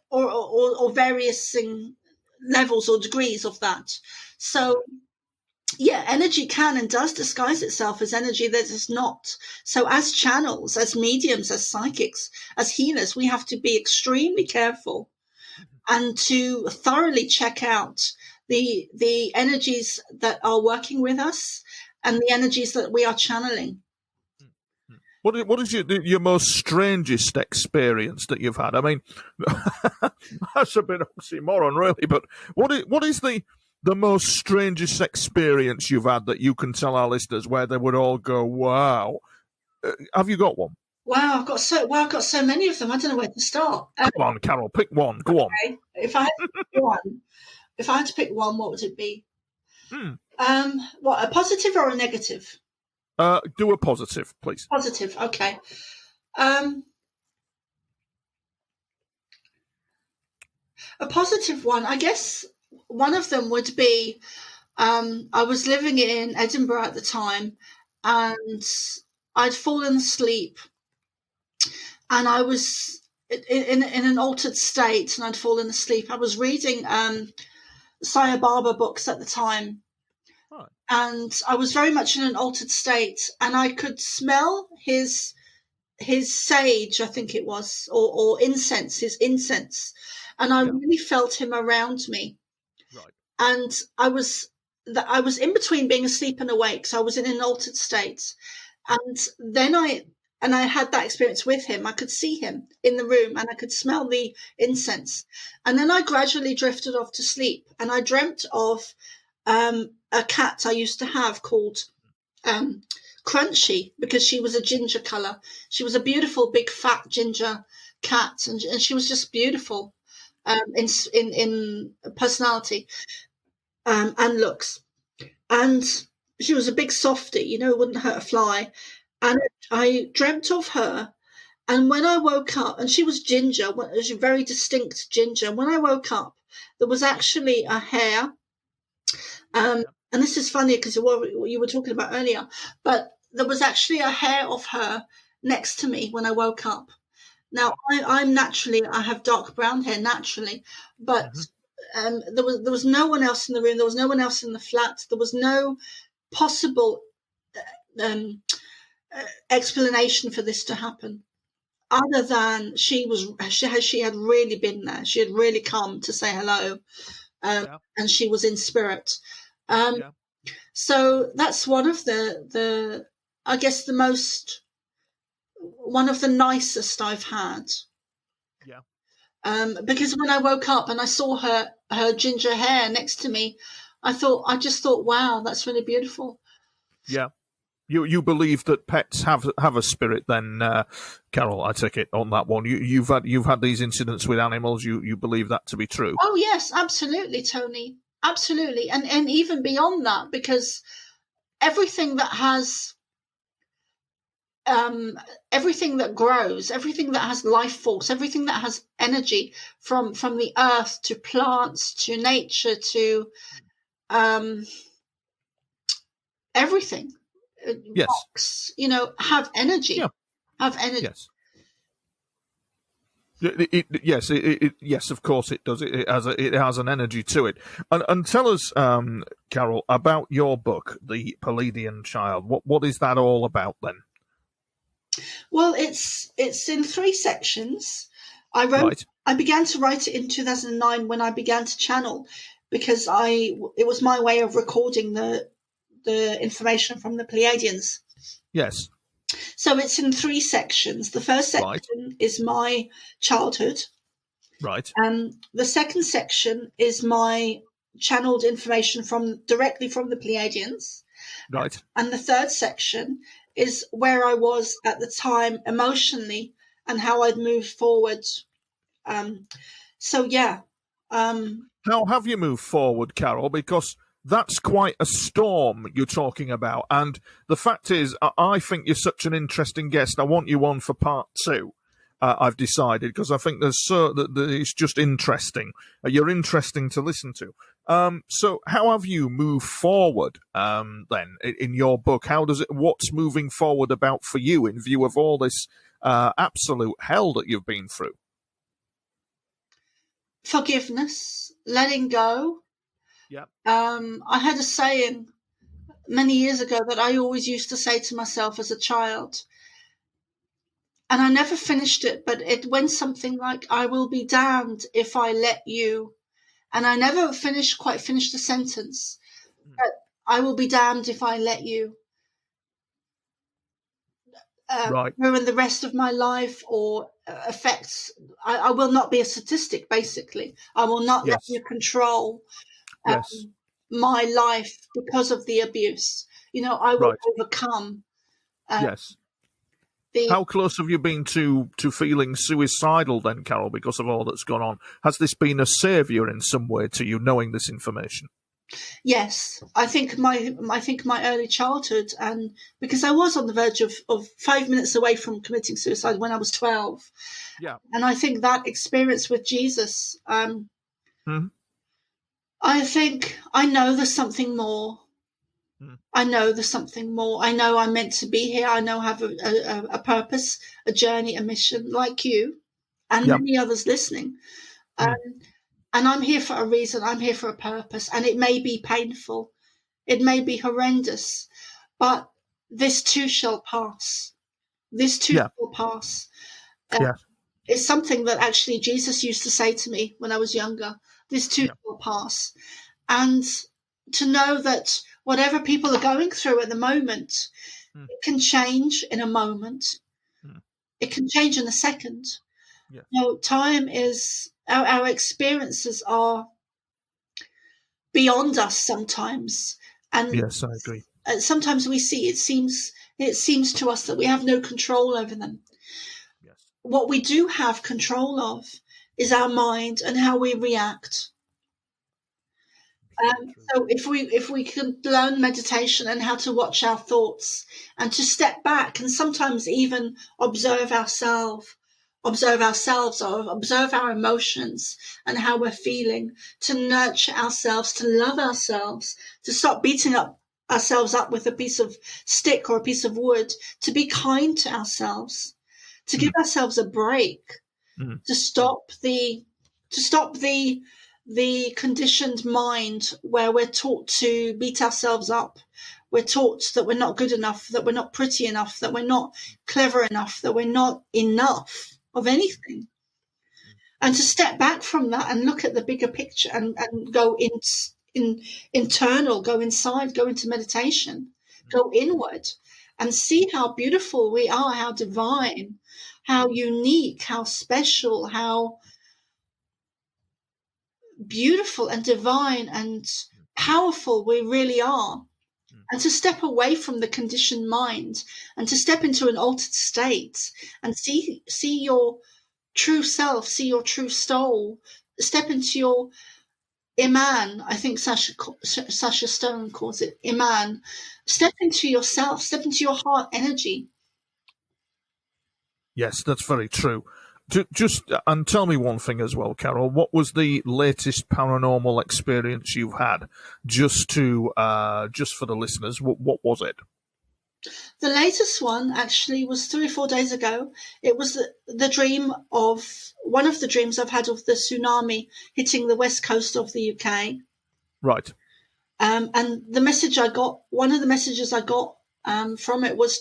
or various levels or degrees of that. So yeah, energy can and does disguise itself as energy that is not. So as channels, as mediums, as psychics, as healers, we have to be extremely careful and to thoroughly check out the energies that are working with us and the energies that we are channeling. What is your most strangest experience that you've had? I mean, that's a bit oxymoron, really. But what is the most strangest experience you've had that you can tell our listeners where they would all go, "Wow"? Have you got one? Wow, I've got so many of them. I don't know where to start. Come on, Carol, pick one. Go on. If I had to pick one, what would it be? What, a positive or a negative? Do a positive, please. Positive, okay. A positive one, I guess one of them would be, I was living in Edinburgh at the time, and I'd fallen asleep, and I was in an altered state, and I'd fallen asleep. I was reading Sai Baba books at the time. And I was very much in an altered state, and I could smell his sage, I think it was, or incense, his incense, and I really felt him around me. Right. And I was in between being asleep and awake, so I was in an altered state. And then I had that experience with him. I could see him in the room, and I could smell the incense. And then I gradually drifted off to sleep, and I dreamt of a cat I used to have called Crunchy, because she was a ginger colour. She was a beautiful, big, fat ginger cat, and she was just beautiful in personality and looks. And she was a big softie, wouldn't hurt a fly. And I dreamt of her. And when I woke up, and she was ginger, it was a very distinct ginger. And when I woke up, there was actually a hair. And this is funny because of what you were talking about earlier, but there was actually a hair of her next to me when I woke up. Now, I'm naturally, I have dark brown hair naturally, but there was no one else in the room. There was no one else in the flat. There was no possible explanation for this to happen, other than she had really been there. She had really come to say hello, and she was in spirit. So that's one of the I guess one of the nicest I've had. Because when I woke up and I saw her ginger hair next to me, I just thought, wow, that's really beautiful. Yeah. You believe that pets have a spirit then, Carol, I take it on that one. You've had these incidents with animals, you believe that to be true? Oh yes, absolutely, Tony. Absolutely. And even beyond that, because everything that has everything that grows, everything that has life force, everything that has energy, from the earth to plants to nature to everything, rocks, have energy. Have energy. Yes. Yes, of course it does. It has an energy to it. And tell us, Carol, about your book, The Pleiadian Child. What is that all about then? Well, it's in 3 sections. I began to write it in 2009 when I began to channel, because it was my way of recording the information from the Pleiadians. Yes. So it's in 3 sections. The first section is my childhood. Right. The second section is my channeled information directly from the Pleiadians. Right. And the third section is where I was at the time emotionally and how I'd moved forward. So, yeah. How have you moved forward, Carol? Because that's quite a storm you're talking about. And the fact is, I think you're such an interesting guest. I want you on for part 2. I've decided, because I think it's just interesting. You're interesting to listen to. So how have you moved forward then in your book? What's moving forward about for you in view of all this absolute hell that you've been through? Forgiveness, letting go. Yeah. I had a saying many years ago that I always used to say to myself as a child, and I never finished it, but it went something like, I will be damned if I let you. And I never quite finished the sentence. But I will be damned if I let you. Right. Ruin the rest of my life or affects. I will not be a statistic, basically. I will not let you control my life because of the abuse. I will overcome. Yes. How close have you been to feeling suicidal then, Carol, because of all that's gone on? Has this been a saviour in some way to you, knowing this information? Yes, I think my early childhood, and because I was on the verge of 5 minutes away from committing suicide when I was 12. Yeah. And I think that experience with Jesus, I think I know there's something more. I know there's something more. I know I'm meant to be here. I know I have a purpose, a journey, a mission, like you and many others listening. And I'm here for a reason. I'm here for a purpose. And it may be painful. It may be horrendous. But this too shall pass. This too shall pass. It's something that actually Jesus used to say to me when I was younger. This too shall pass. And to know that whatever people are going through at the moment, it can change in a moment. It can change in a second. Time is, our experiences are beyond us sometimes. And yes, I agree. Sometimes we see, it seems to us that we have no control over them. Yes. What we do have control of is our mind and how we react. So if we can learn meditation and how to watch our thoughts and to step back and sometimes even observe ourselves or observe our emotions and how we're feeling, to nurture ourselves, to love ourselves, to stop beating ourselves up with a piece of stick or a piece of wood, to be kind to ourselves, to give ourselves a break, to stop the conditioned mind where we're taught to beat ourselves up. We're taught that we're not good enough, that we're not pretty enough, that we're not clever enough, that we're not enough of anything. And to step back from that and look at the bigger picture and go internal, go inside, go into meditation, go inward and see how beautiful we are, how divine, how unique, how special, how beautiful and divine and powerful we really are. And to step away from the conditioned mind and to step into an altered state and see your true self, see your true soul, step into your Iman. I think Sasha Stone calls it Iman. Step into yourself, step into your heart energy. Yes, that's very true. Just and tell me one thing as well, Carol. What was the latest paranormal experience you've had? Just for the listeners, what was it? The latest one actually was 3 or 4 days ago. It was the dream of one of the dreams I've had of the tsunami hitting the west coast of the UK. Right. And the message I got, one of the messages I got from it was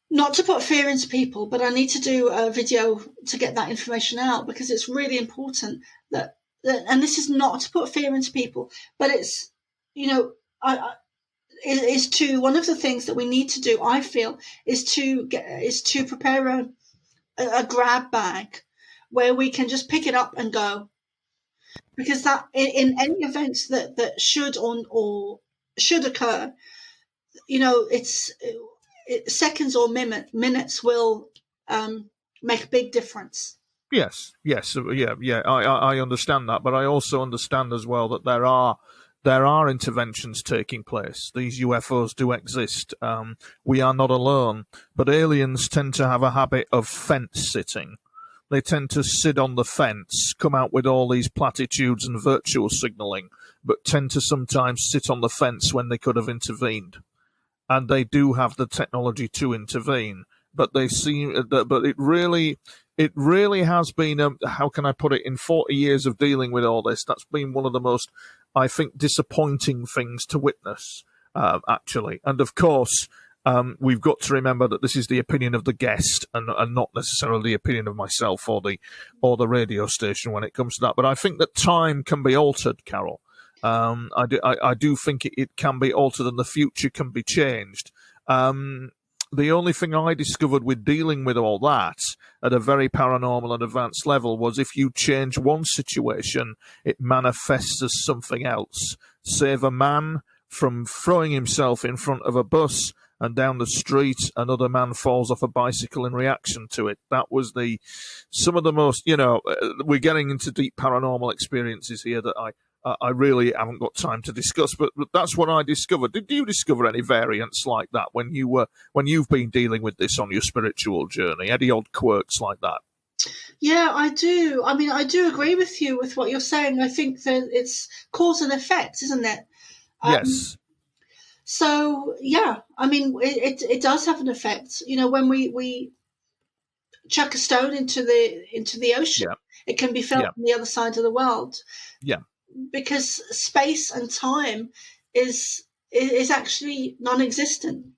not to put fear into people, but I need to do a video to get that information out because it's really important that and this is not to put fear into people, but it's, is to, one of the things that we need to do, I feel, is to prepare a grab bag where we can just pick it up and go. Because that in any events that should or should occur, it's seconds or minutes will make a big difference. Yes, yeah. I understand that, but I also understand as well that there are interventions taking place. These UFOs do exist. We are not alone, but aliens tend to have a habit of fence sitting. They tend to sit on the fence, come out with all these platitudes and virtual signalling, but tend to sometimes sit on the fence when they could have intervened. And they do have the technology to intervene, but they seem. But it really has been. How can I put it? In 40 years of dealing with all this, that's been one of the most, I think, disappointing things to witness. Actually, and of course. We've got to remember that this is the opinion of the guest and not necessarily the opinion of myself or the radio station when it comes to that. But I think that time can be altered, Carol. I do think it can be altered and the future can be changed. The only thing I discovered with dealing with all that at a very paranormal and advanced level was if you change one situation, it manifests as something else. Save a man from throwing himself in front of a bus and down the street, another man falls off a bicycle in reaction to it. That was some of the most, we're getting into deep paranormal experiences here that I really haven't got time to discuss, but that's what I discovered. Did you discover any variants like that when you've been dealing with this on your spiritual journey? Any odd quirks like that? Yeah, I do. I mean, I do agree with you with what you're saying. I think that it's cause and effect, isn't it? Yes. So yeah, I mean, it does have an effect. When we chuck a stone into the ocean, it can be felt on the other side of the world. Yeah, because space and time is actually non-existent.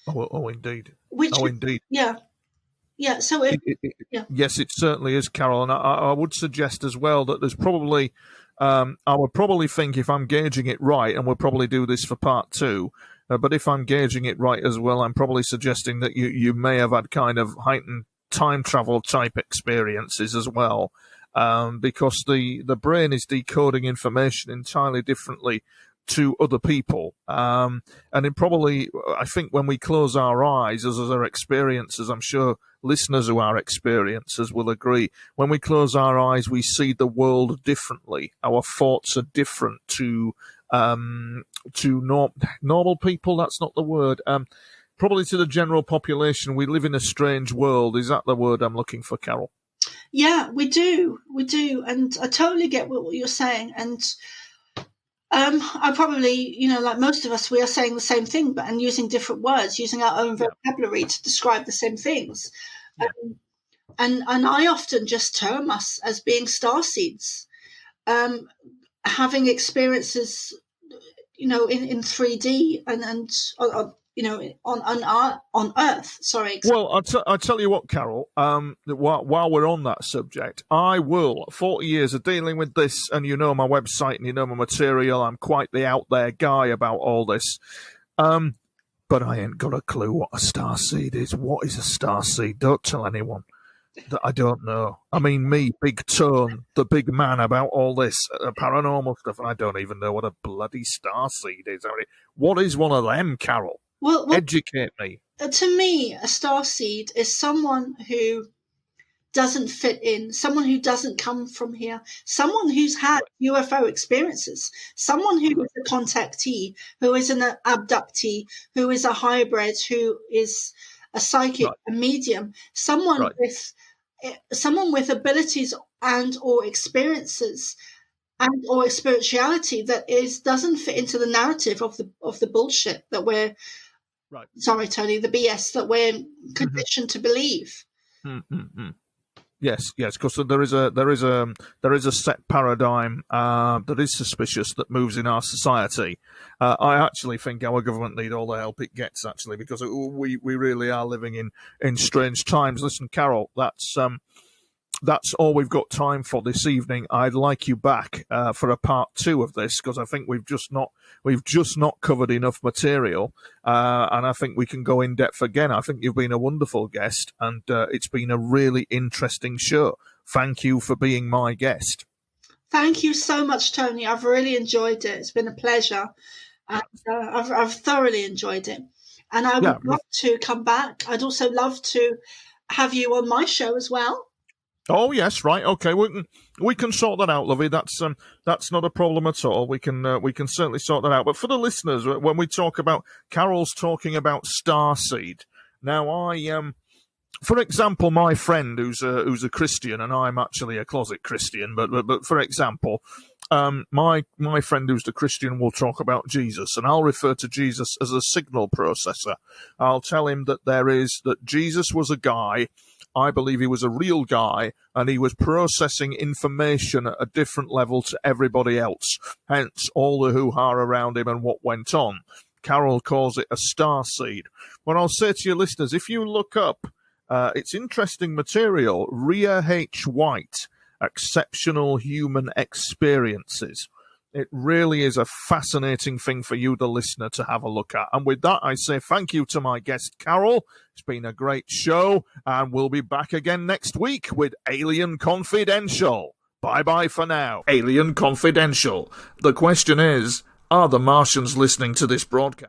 Oh, indeed. Indeed. Yeah. So yes, it certainly is, Carol. And I would suggest as well that there's probably. I would probably think if I'm gauging it right, and we'll probably do this for part 2, but if I'm gauging it right as well, I'm probably suggesting that you may have had kind of heightened time travel type experiences as well, because the brain is decoding information entirely differently to other people. And it probably, I think when we close our eyes as our experiences, I'm sure listeners who are experiencers will agree, when we close our eyes, we see the world differently. Our thoughts are different to normal people. That's not the word. Probably to the general population. We live in a strange world. Is that the word I'm looking for, Carol? Yeah, we do. And I totally get what you're saying. And I probably, like most of us, we are saying the same thing, and using different words, using our own vocabulary to describe the same things. And I often just term us as being starseeds, having experiences, in 3D and on Earth. Sorry. Well, I'll tell you what, Carol. While we're on that subject, I will. 40 years of dealing with this, and my website and my material. I'm quite the out there guy about all this. But I ain't got a clue what a starseed is. What is a starseed? Don't tell anyone. That I don't know. I mean, me, Big Tone, the big man about all this paranormal stuff, and I don't even know what a bloody starseed is. What is one of them, Carol? Well, educate me. To me, a starseed is someone who doesn't fit in, someone who doesn't come from here, someone who's had UFO experiences, someone who is a contactee, who is an abductee, who is a hybrid, who is a psychic, a medium, someone with abilities and or experiences and or spirituality that doesn't fit into the narrative of the bullshit that we're sorry, Tony, the BS that we're conditioned to believe. Yes, because there is a set paradigm that is suspicious that moves in our society. I actually think our government need all the help it gets, actually, because we really are living in strange times. Listen, Carol, that's all we've got time for this evening. I'd like you back for a part 2 of this, because I think we've just not covered enough material, and I think we can go in depth again. I think you've been a wonderful guest, and it's been a really interesting show. thank you for being my guest. Thank you so much, Tony. I've really enjoyed it. It's been a pleasure. And I've thoroughly enjoyed it. And I would love to come back. I'd also love to have you on my show as well. Oh yes, right, okay. We can sort that out, lovey. That's not a problem at all. We can certainly sort that out. But for the listeners, when we talk about Carol's talking about StarSeed. Now, for example, my friend who's a Christian, and I'm actually a closet Christian. But for example, my friend who's the Christian will talk about Jesus, and I'll refer to Jesus as a signal processor. I'll tell him that Jesus was a guy. I believe he was a real guy, and he was processing information at a different level to everybody else, hence all the hoo-ha around him and what went on. Carol calls it a starseed. What I'll say to your listeners, if you look up, it's interesting material, Rhea H. White, Exceptional Human Experiences. It really is a fascinating thing for you, the listener, to have a look at. And with that, I say thank you to my guest, Carol. It's been a great show, and we'll be back again next week with Alien Confidential. Bye-bye for now. Alien Confidential. The question is, are the Martians listening to this broadcast?